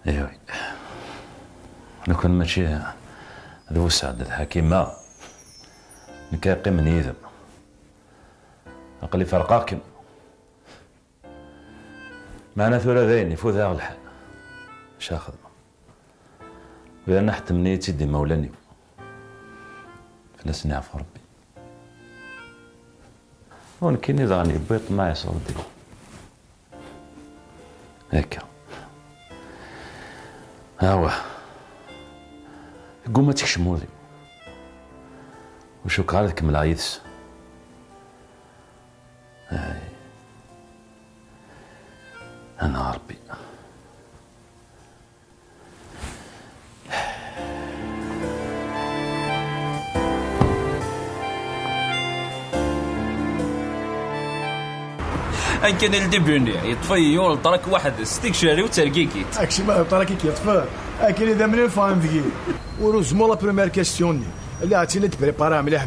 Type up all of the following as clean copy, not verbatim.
ايوه لو كان ماشي ذو سعد الحكيم ما نكاقي من يذم أقلي فرقاكم معنا ثورة ذين يفوت هذا الحال شاخذ وإذا نحت منيتي دي مولاني فلسني عفو ربي هون كيني ضاني بيط معي صوتي هكا هاوه قوم ما تكشمولي وشو قالك من العيدس هاي أنا ربي ان كان الدبني يطفي يول طرك واحد ستيك شاري وتركيكيت اكشي ما طركيك يطفى اكل اذا من الفاهم ذكي ورزمو لا بريمير كاستيون اللي عطيني تبريبارا مليح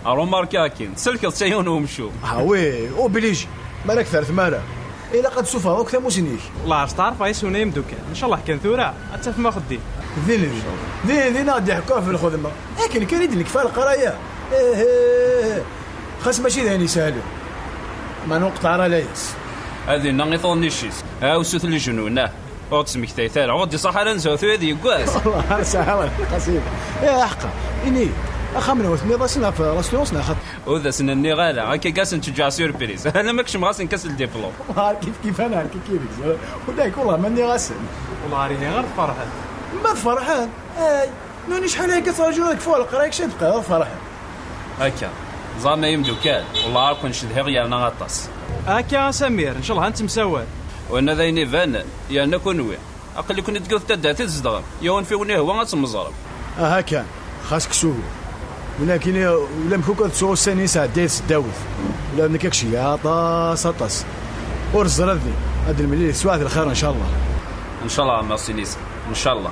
روماركا كاين تسلك تسيون ومشو وي وبليجي مالك ثلاث مرة إلا قد سوفا وقت موسنيك والله عرفت تعرف عايش ونايم دوكا ان شاء الله كان ثورة حتى فما خدي ذي غادي يحكوها في الخدمة لكن كان يدلك فيها القراية خاص ماشي ذاني سهل ما نقطع راه لايس هذه نغيطوني شيس سوث لي جنونه او تسمك تايثال عودي صح على نزوث هذه يقاس والله سهل قصيدة يا حقا إني أخمن وثني ضاسنا في راسيونسنا خط وذا سنني غالا هكا قاس نتشجع سيربريز انا ماكش مغاسل نكسل الدبلوم كيف أنا كيف وداك والله ماني غاسل والله ريني غير فرحان ما فرحان نوني شحال هيك ترجونك فوق القرايك شد بقى فرحان هكا زعما يمدو كان والله راكو نشد غير انا غطاس هكا سمير ان شاء الله انت مسوال وانا ذايني فان يا انا كونوي اقل كون تقول تدات الزدغم يون في ونيه هو غتمزرب هكا خاصك سوق ولكن ولا مكوكا تسوق السنين ساعه دايس داوث ولا منك شي طاس ورز ردي هاد المليل سواعد الخير ان شاء الله ان شاء الله ميرسي نيس ان شاء الله